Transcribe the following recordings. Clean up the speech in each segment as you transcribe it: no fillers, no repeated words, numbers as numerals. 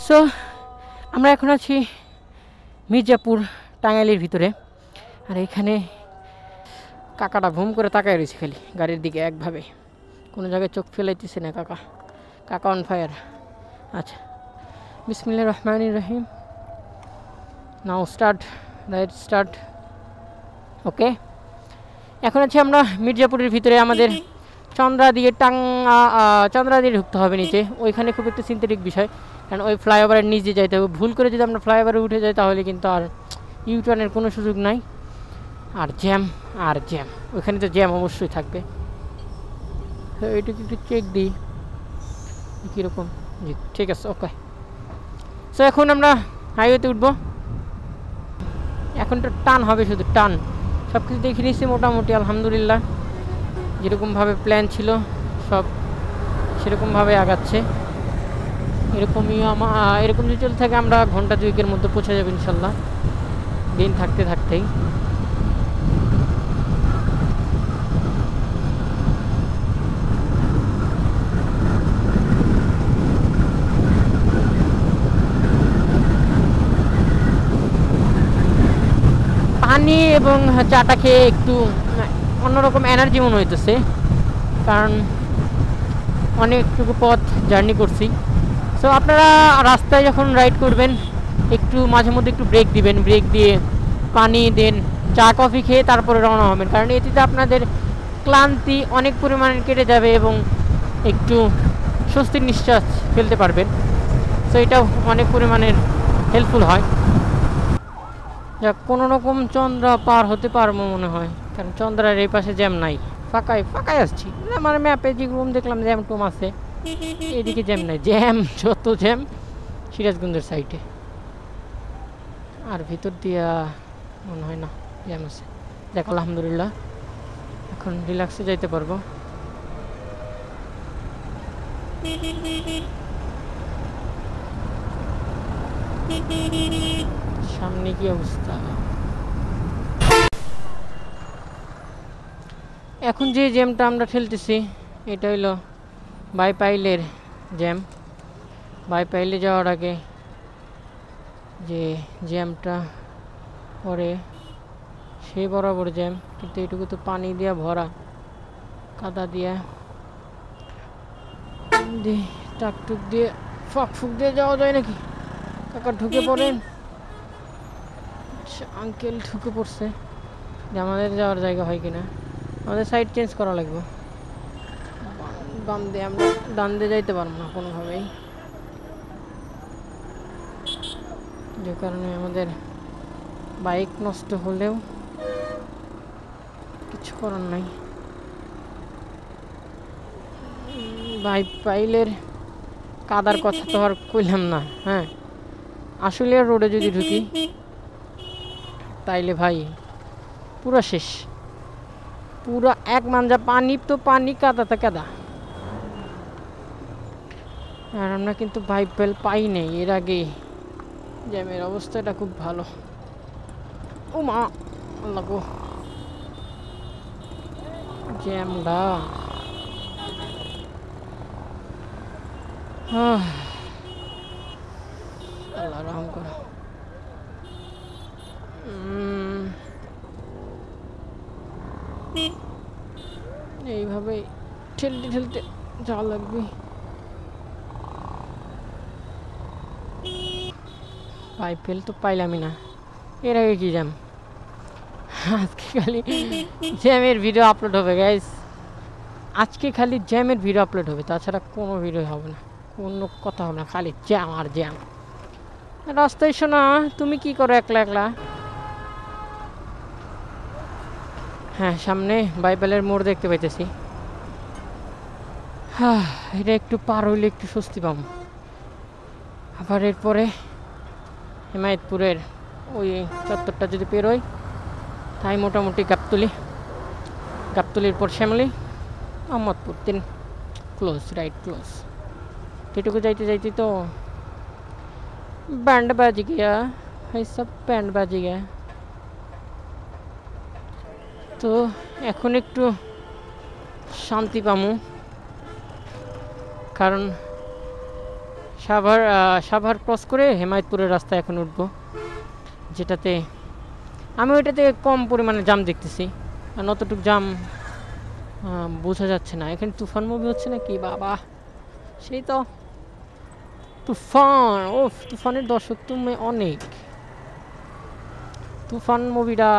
So আমরা এখন আছি মির্জাপুর টাঙ্গাইলের ভিতরে। আর এখানে কাকাটা ভুম করে তাকায় রয়েছে খালি গাড়ির দিকে একভাবে, কোনো জায়গায় চোখ ফেলাইতেছে না। কাকা অন ফায়ার। আচ্ছা, বিসমিল্লাহির রহমানির রহিম। Now start, right start. Okay, এখন আছি আমরা মির্জাপুরের ভিতরে। আমাদের চন্দ্রা দিয়ে ঢুকতে হবে নিচে। ওইখানে খুব একটা সিনথেটিক বিষয়, কারণ ওই ফ্লাইওভারের নিচে যাইতে হবে। ভুল করে যদি আমরা ফ্লাইওভারে উঠে যাই তাহলে কিন্তু আর ইউটার্নের কোনো সুযোগ নাই। আর জ্যাম, ওইখানে তো জ্যাম অবশ্যই থাকবে। এইটুকু একটু চেক দিই কীরকম। জি ঠিক আছে, ওকে। সো এখন আমরা হাইওয়েতে উঠবো। এখন তো টান হবে, শুধু টান। সব কিছু দেখে নিচ্ছি মোটামুটি, আলহামদুলিল্লাহ যেরকমভাবে প্ল্যান ছিল সব সেরকমভাবে আগাচ্ছে। এরকম যদি চলতে থাকে আমরা ঘন্টা 2-এর মধ্যে পৌঁছে যাবো ইনশাল্লাহ, দিন থাকতে থাকতেই। পানি এবং চাটা খেয়ে একটু অন্যরকম এনার্জি মনে হইতেছে, কারণ অনেকটুকু পথ জার্নি করছি। সো আপনারা রাস্তায় যখন রাইড করবেন একটু মাঝে মধ্যে একটু ব্রেক দিবেন, ব্রেক দিয়ে পানি দেন, চা কফি খেয়ে তারপরে রওনা হবেন, কারণ এটিতে আপনাদের ক্লান্তি অনেক পরিমাণে কেটে যাবে এবং একটু স্বস্তির নিঃশ্বাস ফেলতে পারবেন। সো এটাও অনেক পরিমাণের হেল্পফুল হয়। যাক, কোনো রকম চন্দ্রা পার হতে পারবো মনে হয়, কারণ চন্দ্রার এই পাশে জ্যাম নাই, ফাঁকাই আসছি। আমার ম্যাপে যে রুম দেখলাম জ্যাম টুম আছে, এদিকে জ্যাম নাই। যত জ্যাম সিরাজগঞ্জের সাইডে, আর ভিতর দিয়া মনে হয় না জ্যাম আছে। দেখ আলহামদুলিল্লাহ এখন রিল্যাক্সে যাইতে পারবো। সামনে কি অবস্থা? এখন যে জ্যামটা আমরা ঠেলতেছি এটা হইলো বাইপাইলের জ্যাম। বাইপাইলে যাওয়ার আগে যে জ্যামটা পরে সেই বরাবর জ্যাম, কিন্তু এটুকু তো পানি দিয়া ভরা, কাদা দিয়া টাকটুক দিয়ে ফুক দিয়ে যাওয়া যায় নাকি? কাকা ঢুকে পড়েন। আঙ্কেল ঢুকে পড়ছে। যে আমাদের যাওয়ার জায়গা হয় কিনা, আমাদের সাইড চেঞ্জ করা লাগবে। বাম দিয়ে আমরা ডান দিয়ে যাইতে পারবো না কোনোভাবেই, যে কারণে আমাদের বাইক নষ্ট হলেও কিছু করার নাই। বাইপাইলের কাদার কথা তো আর কইলাম না। হ্যাঁ, আসলে রোডে যদি ঢুকি তাইলে ভাই পুরো শেষ, পুরো এক মাঞ্জা পানি, তো পানি, কাদাতে কাদা। আর আমরা কিন্তু বাইপাইল পাই নাই এর আগে। জ্যামের অবস্থাটা খুব ভালো। ও মা আল্লাহ গো, জ্যামটা আল্লাহ রহম করো। এইভাবে ঠেলতে ঠেলতে যাওয়া লাগবে। বাইপাইল তো পাইলামই না, এর আগে কি জ্যাম। আজকে খালি জ্যামের ভিডিও আপলোড হবে গাইস, আজকে খালি জ্যামের ভিডিও আপলোড হবে, তাছাড়া কোনো ভিডিও হবে না, কোনো কথা হবে না, খালি জ্যাম আর জ্যাম। রাস্তায় শোনা, তুমি কি করো একলা একলা? হ্যাঁ, সামনে বাইপাইলের মোড় দেখতে পাইতেছি। এটা একটু পার হইলে একটু স্বস্তি পাবো। আবার এরপরে হিমায়তপুরের ওই চত্বরটা যদি পেরোই তাই মোটামুটি গাবতলির পর Shyamoli, Ahmadpur, 3 close, right close. এটুকু যাইতে যাইতে তো बैंड बज गया भाई, सब बैंड बज गया। তো এখন একটু শান্তি পামু, কারণ সাভার ক্রস করে হেমায়তপুরের রাস্তায় এখন উঠবো, যেটাতে আমি ওইটাতে কম পরিমাণে জাম দেখতেছি, আর অতটুকু জাম বোঝা যাচ্ছে না। এখানে তুফান মুভি হচ্ছে না কি বাবা, সেই তো তুফান। ও তুফানের দর্শক তুমি অনেক। তুফান মুভিটা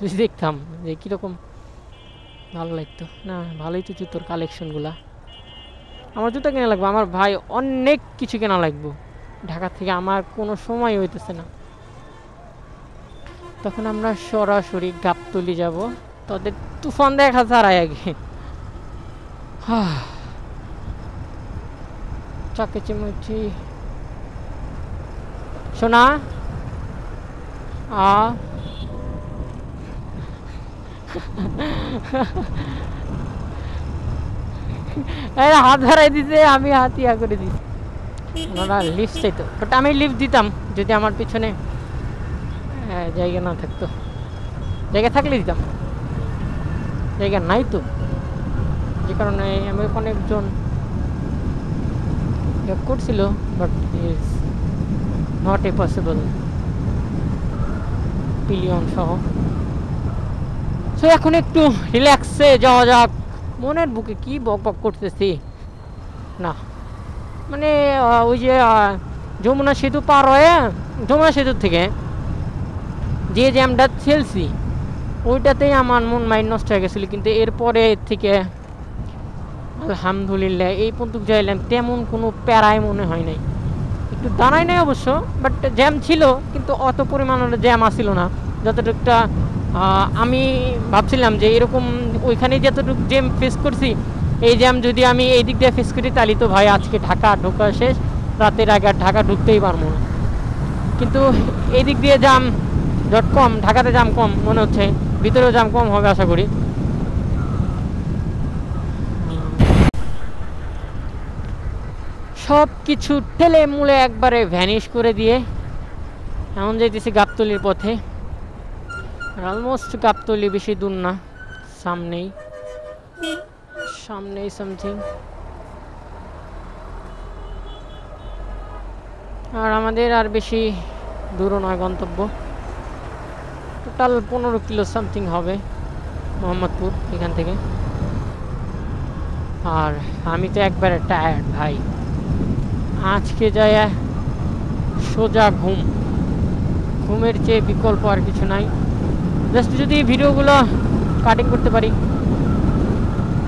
যদি দেখতাম যে কীরকম ভালো লাগতো না। ভালোই তো জুতোর কালেকশনগুলা। আমার জুতো কেনা লাগবে, আমার ভাই অনেক কিছু কেনা লাগবে ঢাকা থেকে, আমার কোনো সময় হইতেছে না। তখন আমরা সরাসরি গাবতলী যাব, তাদের তুফান দেখা ছাড়াই আগে। চাকে চিমুচি শোনা হাত ধরাই দিতে, আমি হাত ইয়া করে দিই। ওনারা লিফট চাইতো, বাট আমি লিফট দিতাম যদি আমার পিছনে জায়গা না থাকতো। জায়গা থাকলে দিতাম, জায়গা নাই তো, যে কারণে আমি অনেকজন করছিল, but is not a possible pillion সহ। সো এখন একটু রিল্যাক্সে যাওয়া যাক। মনের বুকে কি বক বক করতেছি না, মানে ওই যে যমুনা সেতু পার হয়ে, যমুনা সেতুর থেকে যে জ্যামটা ঠেলছি ওইটাতেই আমার মন মাইন্ড নষ্ট হয়ে গেছিলো, কিন্তু এরপরে থেকে আলহামদুলিল্লাহ এই পর্যন্ত যাইলাম তেমন কোনো প্যারাই মনে হয় নাই। একটু দাঁড়াই নাই অবশ্য, বাট জ্যাম ছিল, কিন্তু অত পরিমাণের জ্যাম আসছিল না যতটুকটা আমি ভাবছিলাম যে এরকম ওইখানে যতটুকু জ্যাম ফেস করছি, এই জ্যাম যদি আমি এই দিক দিয়ে ফেস করি তাহলে তো ভাই আজকে ঢাকা ঢোকা শেষ, রাতের আগে আর ঢাকা ঢুকতেই পারবো না। কিন্তু এই দিক দিয়ে জ্যাম জট কম, ঢাকাতে জ্যাম কম মনে হচ্ছে, ভিতরেও জ্যাম কম হবে আশা করি। সব কিছু ঠেলে মুলে একবারে ভ্যানিশ করে দিয়ে এমন যাইতেছি গাবতলির পথে। অলমোস্ট গাবতলি বেশি দূর না, সামনেই সামথিং। আর আমাদের আর বেশি দূরও নয় গন্তব্য, টোটাল 15 কিলো সামথিং হবে মোহাম্মদপুর এখান থেকে। আর আমি তো একবারে টায়ার্ড ভাই, আজকে যায় সোজা ঘুমের চেয়ে বিকল্প আর কিছু নাই। জাস্ট যদি ভিডিওগুলো কাটিং করতে পারি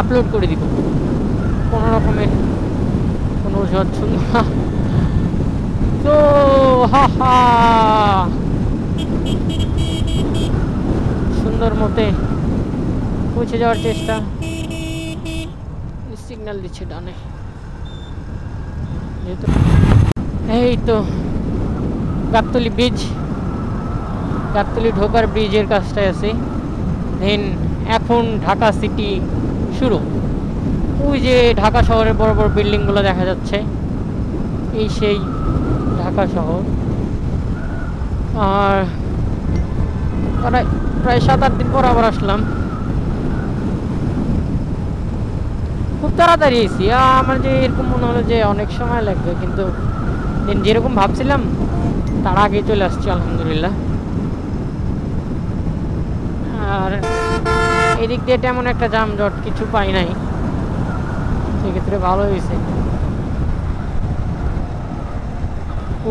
আপলোড করে দিব, কোনো রকমের কোনো অজুহাত শুনব না। তো সুন্দর মতে পৌঁছে যাওয়ার চেষ্টা। সিগন্যাল দিচ্ছে ডানে, যেহেতু এই তো গাবতলী ব্রিজ, গাবতলী ঢোকার ব্রিজের কাজটায় আছে। দেন এখন ঢাকা সিটি শুরু, ওই যে ঢাকা শহরের বড় বড় বিল্ডিংগুলো দেখা যাচ্ছে, এই সেই ঢাকা শহর। আর প্রায় 7-8 দিন পর আবার আসলাম, খুব তাড়াতাড়ি এসেছি। আমার যে এরকম মনে হলো যে অনেক সময় লাগবে, কিন্তু যেরকম ভাবছিলাম তার আগে চলে আসছি আলহামদুলিল্লাহ। আর এদিক দিয়ে তেমন একটা যানজট কিছু পাই নাই, সেক্ষেত্রে ভালো হয়েছে।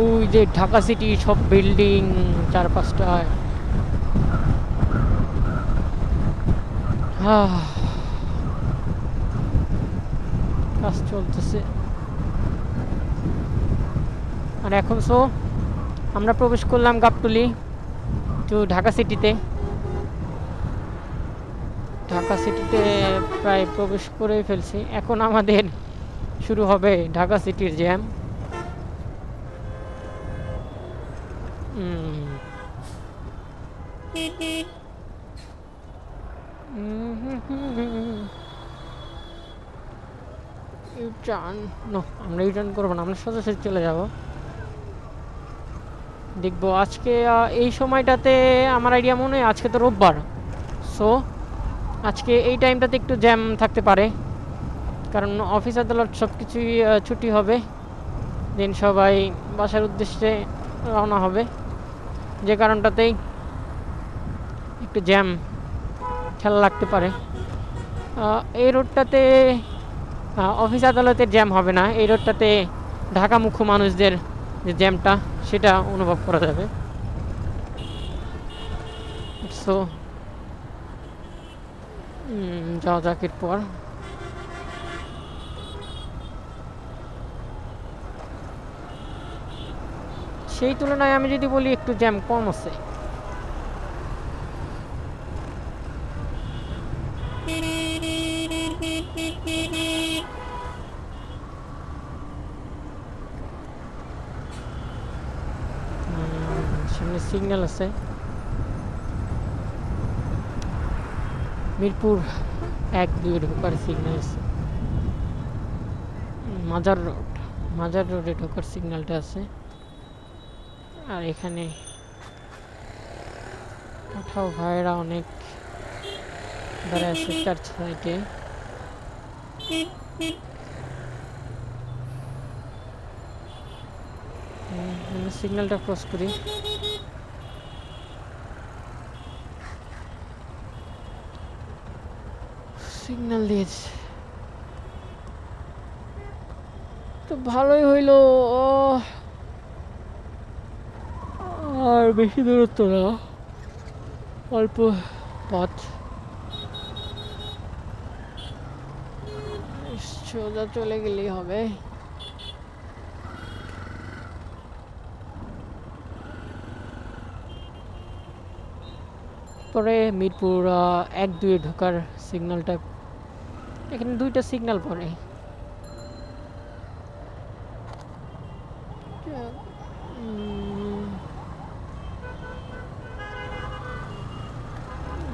ওই যে ঢাকা সিটি সব বিল্ডিং 4-5টায়, কাজ চলতেছে। আর এখন আমরা প্রবেশ করলাম গাবতলী টু ঢাকা সিটিতে। ঢাকা সিটিতে প্রায় প্রবেশ করে ফেলছি, এখন আমাদের শুরু হবে ঢাকা সিটির জ্যাম। আমরা রিটার্ন করবো না, আমরা সোজাসুজি চলে যাব। দেখবো আজকে এই সময়টাতে আমার আইডিয়া মনে হয় আজকে তো রোববার, সো আজকে এই টাইমটাতে একটু জ্যাম থাকতে পারে, কারণ অফিস আদালত সব কিছুই ছুটি হবে। দেন সবাই বাসার উদ্দেশ্যে রওনা হবে, যে কারণটাতেই একটু জ্যাম খেলা লাগতে পারে। এই রোডটাতে অফিস আদালতের জ্যাম হবে না, এই রোডটাতে ঢাকামুখী মানুষদের যে জ্যামটা সেটা অনুভব করা যাবে। সো যাওয়া যাক এরপর। সেই তুলনায় আমি যদি বলি একটু জ্যাম কম আছে। সামনে সিগন্যাল আছে, মিরপুর 1-2 ঢোকার সিগন্যাল আছে, মাজার রোডে ঢোকার সিগন্যালটা আছে। আর এখানে পাঠাও ভাইরা অনেক দাঁড়ায় আছে চার্চ সাইডে। সিগন্যালটা ক্রস করি। সিগন্যাল দিয়েছে তো ভালোই হইলো, আর বেশি দূরত্ব না, অল্প পথ, সোজা চলে গেলেই হবে। পরে মিরপুর 1-2 ঢোকার সিগন্যালটা, এখানে 2টা সিগন্যাল পড়ে।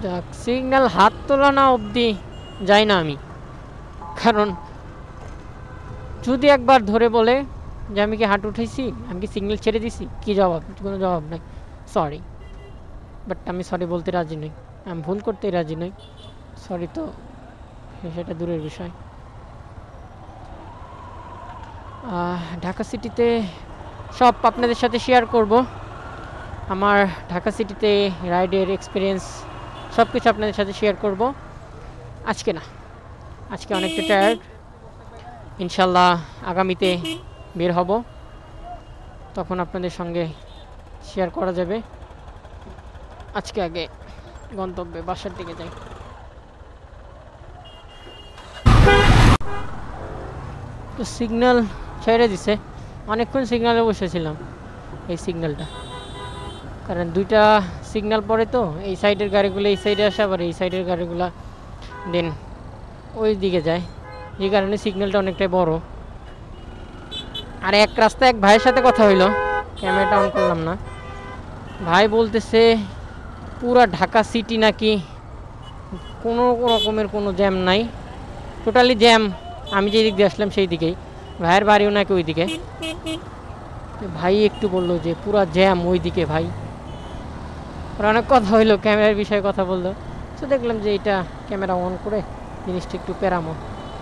যাক, সিগন্যাল হাত তোলা না অবধি যাই না আমি, কারণ যদি একবার ধরে বলে যে আমি কি হাত উঠেছি, আমি কি সিগন্যাল ছেড়ে দিছি, কি জবাব? কোনো জবাব নাই, সরি। বাট আমি সরি বলতে রাজি নই, আমি ভুল করতে রাজি নই, সরি তো সেটা দূরের বিষয়। ঢাকা সিটিতে সব আপনাদের সাথে শেয়ার করব, আমার ঢাকা সিটিতে রাইডের এক্সপিরিয়েন্স সব কিছু আপনাদের সাথে শেয়ার করব। আজকে না, আজকে অনেকটা টায়ার্ড, ইনশাল্লাহ আগামীতে বের হব, তখন আপনাদের সঙ্গে শেয়ার করা যাবে। আজকে আগে গন্তব্যে বাসার দিকে যাই। তো সিগন্যাল ছেড়ে দিছে, অনেকক্ষণ সিগন্যালে বসেছিলাম এই সিগন্যালটা, কারণ 2টা সিগন্যাল পরে তো এই সাইডের গাড়িগুলো এই সাইডে আসে, আবার এই সাইডের গাড়িগুলো দেন ওই দিকে যায়, যে কারণে সিগন্যালটা অনেকটাই বড়। আর এক রাস্তায় এক ভাইয়ের সাথে কথা হইলো, ক্যামেরাটা অন করলাম না, ভাই বলতেছে পুরা ঢাকা সিটি নাকি কোনো রকমের কোনো জ্যাম নাই, টোটালি জ্যাম আমি যেদিক দিয়ে আসলাম সেই দিকেই, ভাইয়ের বাড়িও নাকি ওই দিকে। ভাই একটু বললো যে পুরা জ্যাম ওই দিকে ভাই, অনেক কথা হইলো, ক্যামেরার বিষয়ে কথা বললো। তো দেখলাম যে এটা ক্যামেরা অন করে জিনিসটা একটু প্যারামো।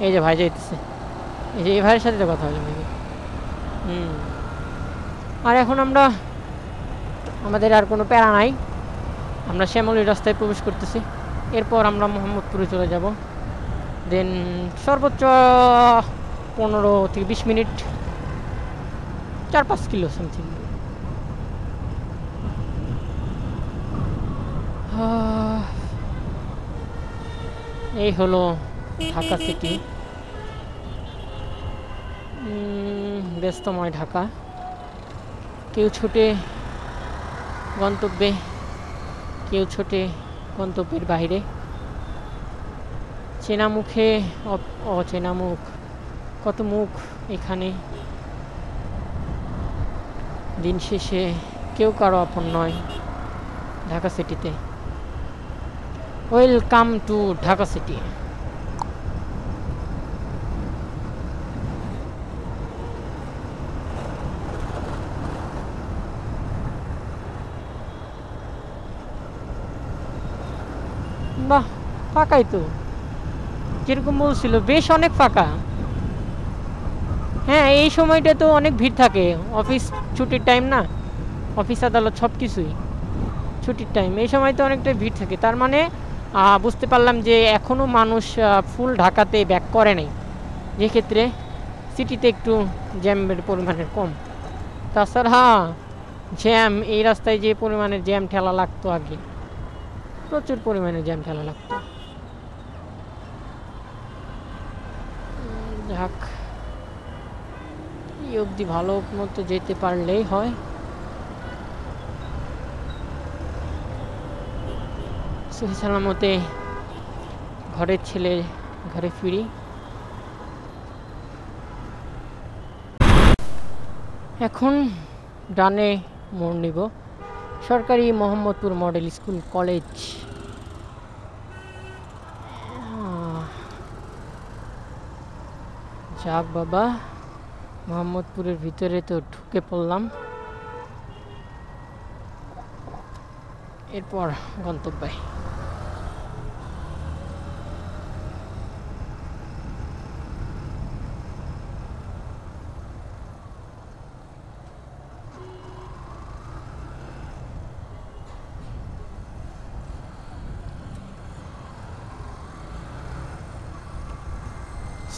এই যে ভাই যাইতেছে, এই যে এই ভাইয়ের সাথে কথা হলো নাকি। আর এখন আমরা, আমাদের আর কোনো প্যারা নাই, আমরা শ্যামলী রাস্তায় প্রবেশ করতেছি, এরপর আমরা মোহাম্মদপুরে চলে যাব। দেন সর্বোচ্চ 15 থেকে 20 মিনিট, 4-5 কিলো সামথিং। এই হলো ঢাকা সিটি, ব্যস্তময় ঢাকা, কেউ ছুটে গন্তব্যে, কেউ ছোটে গন্তব্যের বাইরে, চেনা মুখে অচেনা মুখ, কত মুখ এখানে, দিন শেষে কেউ কারো আপন নয় ঢাকা সিটিতে। Welcome to Dhaka city. বাহ, ফাঁকাই তো, যেরকম বলছিল বেশ অনেক ফাঁকা, হ্যাঁ, এই সময়টা তো অনেক ভিড় থাকে, অফিস ছুটির টাইম না, অফিস আদালত সব কিছুই ছুটির টাইম, এই সময় তো অনেকটা ভিড় থাকে। তার মানে বুঝতে পারলাম যে এখনও মানুষ ফুল ঢাকাতে ব্যাক করে নাই, যে ক্ষেত্রে সিটিতে একটু জ্যামের পরিমাণের কম। তাছাড়া জ্যাম, এই রাস্তায় যে পরিমাণে জ্যাম ঠেলা লাগতো আগে, প্রচুর পরিমাণে জ্যাম ঠেলা লাগতো। যাক, এই অবধি ভালো মতো যেতে পারলেই হয়। সহি সালামতে ঘরের ছেলে ঘরে ফিরি। এখন ডানে মোড় নিব, সরকারি মোহাম্মদপুর মডেল স্কুল কলেজ। যাক বাবা, মোহাম্মদপুরের ভিতরে তো ঢুকে পড়লাম, এরপর গন্তব্যে।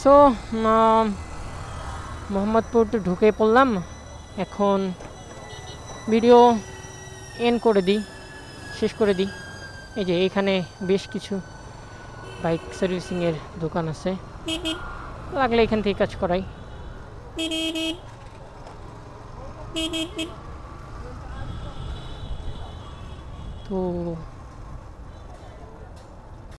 সো মোহাম্মদপুর তো ঢুকে পড়লাম, এখন ভিডিও এন্ড করে দিই, শেষ করে দিই। এই যে এখানে বেশ কিছু বাইক সার্ভিসিংয়ের দোকান আছে, লাগলে এখান থেকে কাজ করাই। তো